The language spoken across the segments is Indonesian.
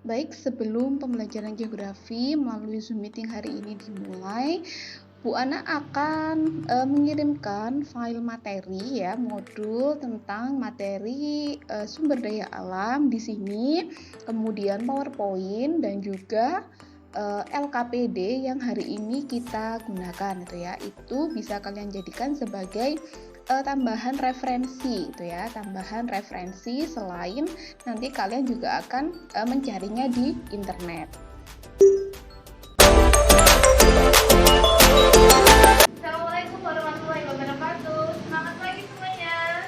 Baik, sebelum pembelajaran geografi melalui Zoom meeting hari ini dimulai, Bu Ana akan mengirimkan file materi ya, modul tentang materi sumber daya alam di sini, kemudian PowerPoint dan juga LKPD yang hari ini kita gunakan itu ya. Itu bisa kalian jadikan sebagai tambahan referensi itu ya, tambahan referensi selain nanti kalian juga akan mencarinya di internet. Assalamualaikum warahmatullahi wabarakatuh. Selamat pagi semuanya.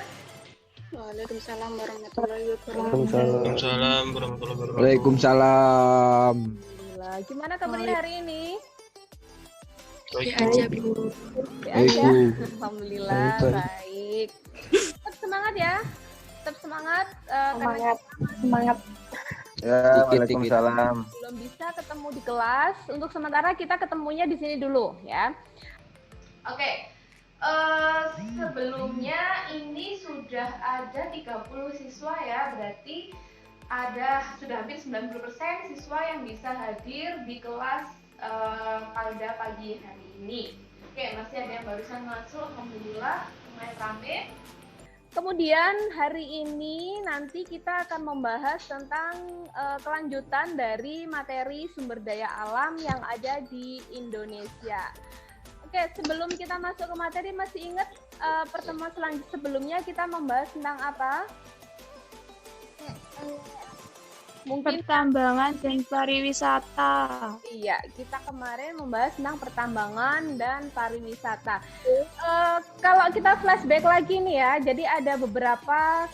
Waalaikumsalam warahmatullahi wabarakatuh. Waalaikumsalam warahmatullahi wabarakatuh. Waalaikumsalam. Alhamdulillah. Gimana kabarnya hari ini? Baik, aja, Bu. Baik aja. Baik, Bu. Alhamdulillah baik. Tetap semangat ya. Tetap semangat. Semangat. Ya, Waalaikumsalam. Belum bisa ketemu di kelas. Untuk sementara kita ketemunya di sini dulu ya. Oke. Sebelumnya ini sudah ada 30 siswa ya, berarti sudah hampir 90% siswa yang bisa hadir di kelas pada pagi hari ini. Oke, masih ada yang barusan masuk, alhamdulillah, lumayan rame. Kemudian hari ini nanti kita akan membahas tentang kelanjutan dari materi sumber daya alam yang ada di Indonesia. Oke, sebelum kita masuk ke materi, masih ingat pertemuan sebelumnya kita membahas tentang apa? Mungkin Pertambangan dan pariwisata. iya, kita kemarin membahas tentang pertambangan dan pariwisata. Kalau kita flashback lagi nih ya, jadi ada beberapa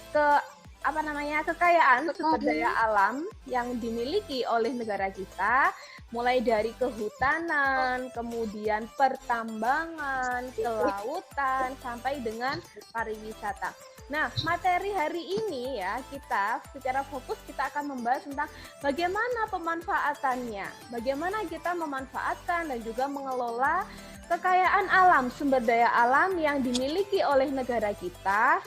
kekayaan sumber daya alam yang dimiliki oleh negara kita, mulai dari kehutanan, kemudian pertambangan, kelautan, sampai dengan pariwisata. Nah, materi hari ini ya, kita secara fokus kita akan membahas tentang bagaimana pemanfaatannya, bagaimana kita memanfaatkan dan juga mengelola kekayaan alam, sumber daya alam yang dimiliki oleh negara kita,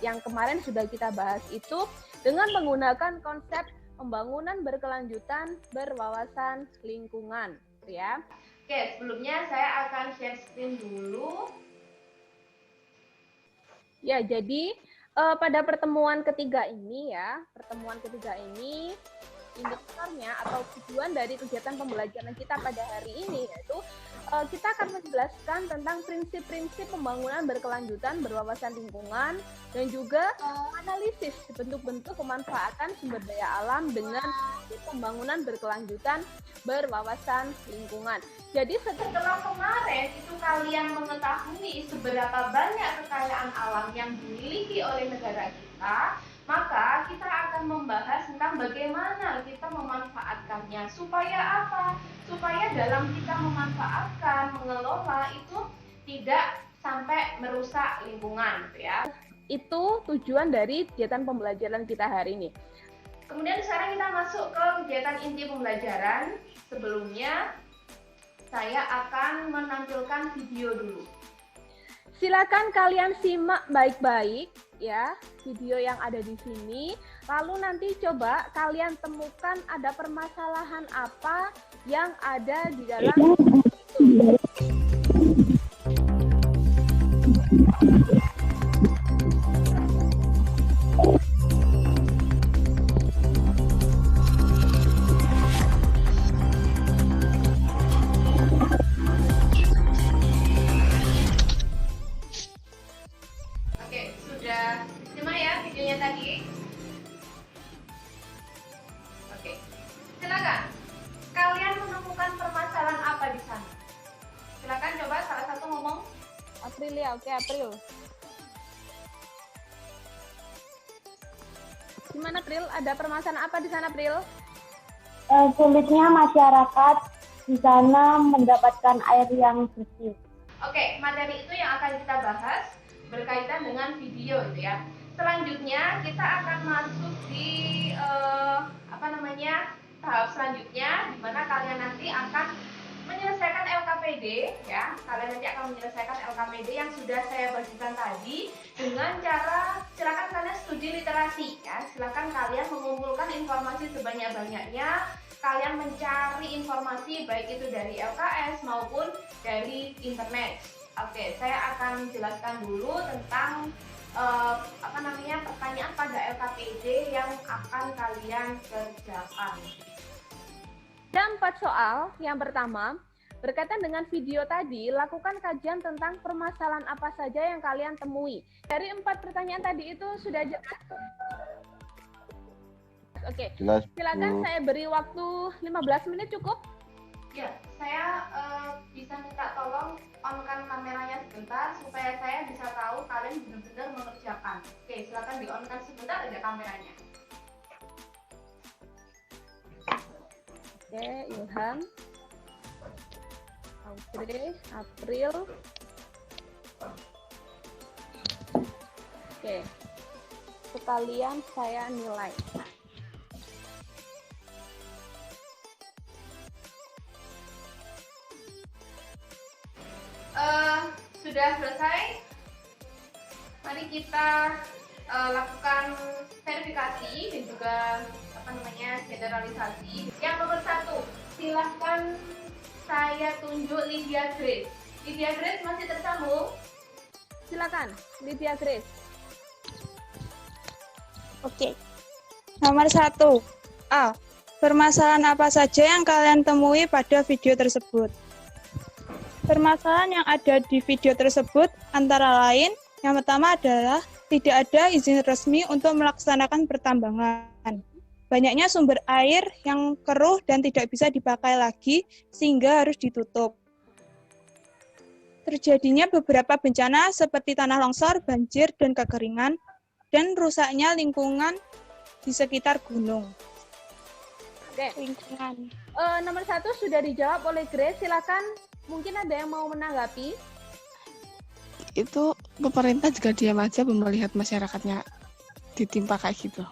yang kemarin sudah kita bahas itu, dengan menggunakan konsep pembangunan berkelanjutan berwawasan lingkungan, ya. Oke, sebelumnya saya akan share screen dulu. Ya, jadi pada pertemuan ketiga ini intinya atau tujuan dari kegiatan pembelajaran kita pada hari ini yaitu kita akan menjelaskan tentang prinsip-prinsip pembangunan berkelanjutan berwawasan lingkungan dan juga analisis bentuk-bentuk pemanfaatan sumber daya alam dengan pembangunan berkelanjutan berwawasan lingkungan. Jadi setelah kemarin itu kalian mengetahui seberapa banyak kekayaan alam yang dimiliki oleh negara kita, maka kita akan membahas tentang bagaimana kita memanfaatkannya. Supaya apa? Supaya dalam kita memanfaatkan, mengelola itu tidak sampai merusak lingkungan, ya. Itu tujuan dari kegiatan pembelajaran kita hari ini. Kemudian sekarang kita masuk ke kegiatan inti pembelajaran. Sebelumnya saya akan menampilkan video dulu. Silakan kalian simak baik-baik ya video yang ada di sini. Lalu nanti coba kalian temukan ada permasalahan apa yang ada di dalam itu. Tadi. Oke. Silakan. Kalian menemukan permasalahan apa di sana? Silakan coba salah satu ngomong. April ya, oke April. Gimana April? Ada permasalahan apa di sana April? Sulitnya masyarakat di sana mendapatkan air yang bersih. Oke, materi itu yang akan kita bahas berkaitan dengan video itu ya. Selanjutnya kita akan masuk di tahap selanjutnya di mana kalian nanti akan menyelesaikan LKPD ya, kalian nanti akan menyelesaikan LKPD yang sudah saya bagikan tadi dengan cara silakan kalian studi literasi ya, silakan kalian mengumpulkan informasi sebanyak-banyaknya, kalian mencari informasi baik itu dari LKS maupun dari internet. Oke, saya akan jelaskan dulu tentang pertanyaan pada LKPD yang akan kalian kerjakan. Ada 4 soal. Yang pertama, berkaitan dengan video tadi, lakukan kajian tentang permasalahan apa saja yang kalian temui. Dari 4 pertanyaan tadi itu sudah jelas? Oke, Jelas, silakan Bu. saya beri waktu 15 menit cukup? Ya, saya bisa minta tolong on-kan kameranya sebentar supaya saya bisa tahu kalian benar-benar mengerjakan. Oke, silakan di-on-kan sebentar aja kameranya. Oke, Ilham, Audrey, April. Oke, sekalian saya nilai. Sudah selesai. Mari kita lakukan verifikasi dan juga generalisasi. Yang nomor 1, silahkan saya tunjuk Lydia Grace. Lydia Grace masih tersambung? Silakan, Lydia Grace. Oke. Nomor 1. A. Permasalahan apa saja yang kalian temui pada video tersebut? Permasalahan yang ada di video tersebut antara lain, yang pertama adalah tidak ada izin resmi untuk melaksanakan pertambangan. Banyaknya sumber air yang keruh dan tidak bisa dipakai lagi sehingga harus ditutup. Terjadinya beberapa bencana seperti tanah longsor, banjir, dan kekeringan, dan rusaknya lingkungan di sekitar gunung. Oke, Lingkungan. nomor 1 sudah dijawab oleh Grace. Silakan, mungkin ada yang mau menanggapi. Itu pemerintah juga diam aja melihat masyarakatnya ditimpa kayak gitu.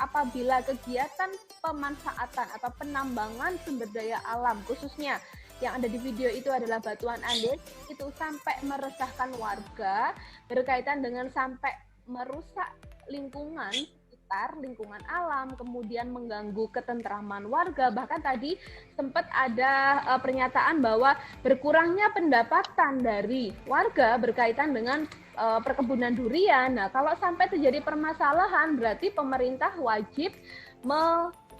Apabila kegiatan pemanfaatan atau penambangan sumber daya alam, khususnya yang ada di video itu adalah batuan andesit, itu sampai meresahkan warga, berkaitan dengan sampai merusak lingkungan sekitar, lingkungan alam, kemudian mengganggu ketentraman warga. Bahkan tadi sempat ada pernyataan bahwa berkurangnya pendapatan dari warga berkaitan dengan perkebunan durian. Nah, kalau sampai terjadi permasalahan, berarti pemerintah wajib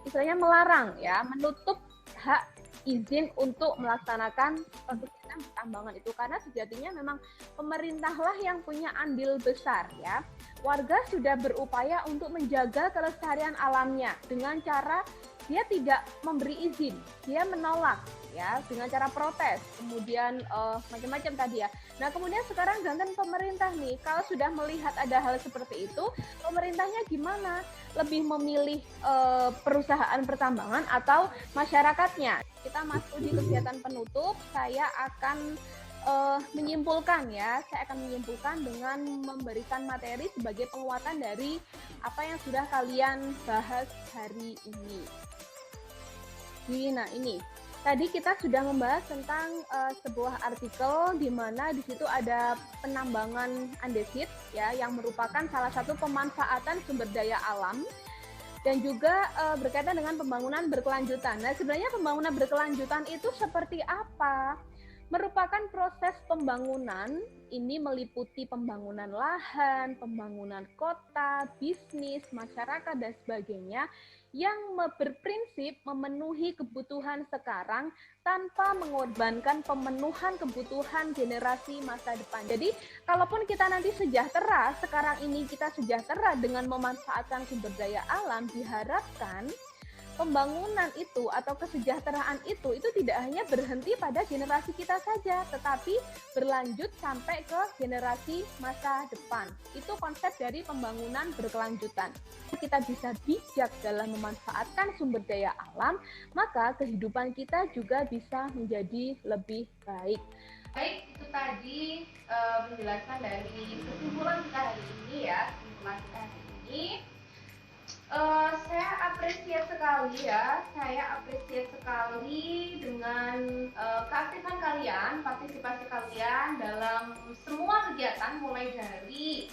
istilahnya melarang ya, menutup hak izin untuk melaksanakan kegiatan pertambangan itu, karena sejatinya memang pemerintahlah yang punya andil besar ya. Warga sudah berupaya untuk menjaga kelestarian alamnya dengan cara dia tidak memberi izin, dia menolak ya dengan cara protes, kemudian macam-macam tadi ya. Nah, kemudian sekarang gantian pemerintah nih, kalau sudah melihat ada hal seperti itu, pemerintahnya gimana? Lebih memilih perusahaan pertambangan atau masyarakatnya? Kita masuk di kegiatan penutup, saya akan menyimpulkan ya, saya akan menyimpulkan dengan memberikan materi sebagai penguatan dari apa yang sudah kalian bahas hari ini. Nah, ini tadi kita sudah membahas tentang sebuah artikel di mana di situ ada penambangan andesit ya, yang merupakan salah satu pemanfaatan sumber daya alam dan juga berkaitan dengan pembangunan berkelanjutan. Nah, sebenarnya pembangunan berkelanjutan itu seperti apa? Merupakan proses pembangunan, ini meliputi pembangunan lahan, pembangunan kota, bisnis, masyarakat, dan sebagainya, yang berprinsip memenuhi kebutuhan sekarang tanpa mengorbankan pemenuhan kebutuhan generasi masa depan. Jadi, kalaupun kita nanti sejahtera, sekarang ini kita sejahtera dengan memanfaatkan sumber daya alam, diharapkan pembangunan itu atau kesejahteraan itu tidak hanya berhenti pada generasi kita saja, tetapi berlanjut sampai ke generasi masa depan. Itu konsep dari pembangunan berkelanjutan. Kita bisa bijak dalam memanfaatkan sumber daya alam, maka kehidupan kita juga bisa menjadi lebih baik. Baik, itu tadi penjelasan dari kesimpulan kita hari ini ya, kesimpulan kita hari ini. Saya apresiasi sekali ya, saya apresiasi sekali dengan keaktifan kalian, partisipasi kalian dalam semua kegiatan, mulai dari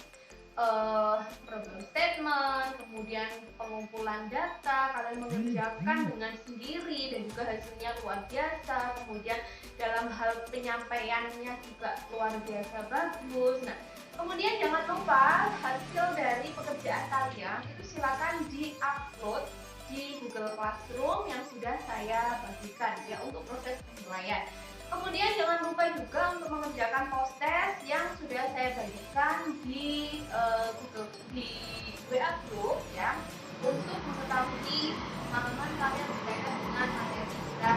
problem statement, kemudian pengumpulan data, kalian mengerjakan dengan sendiri dan juga hasilnya luar biasa, kemudian dalam hal penyampaiannya juga luar biasa bagus. Nah, kemudian jangan lupa hasil dari pekerjaan kalian itu silakan di-upload di Google Classroom yang sudah saya bagikan ya untuk proses penilaian. Kemudian jangan lupa juga untuk mengerjakan post test yang sudah saya bagikan di Google di WA group ya untuk mengetahui pengalaman kalian berkaitan dengan materi kita.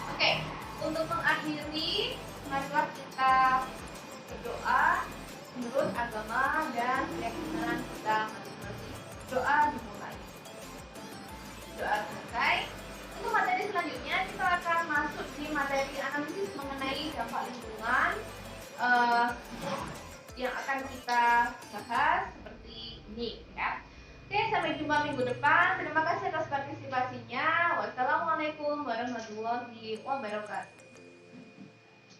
Oke, untuk mengakhiri marilah kita berdoa menurut agama dan keyakinan kita masing-masing. Doa dimulai. Doa selesai. Untuk materi selanjutnya kita akan masuk di materi analisis mengenai dampak lingkungan yang akan kita bahas seperti ini ya. Oke, sampai jumpa minggu depan. Terima kasih atas partisipasinya. Wassalamualaikum warahmatullahi wabarakatuh.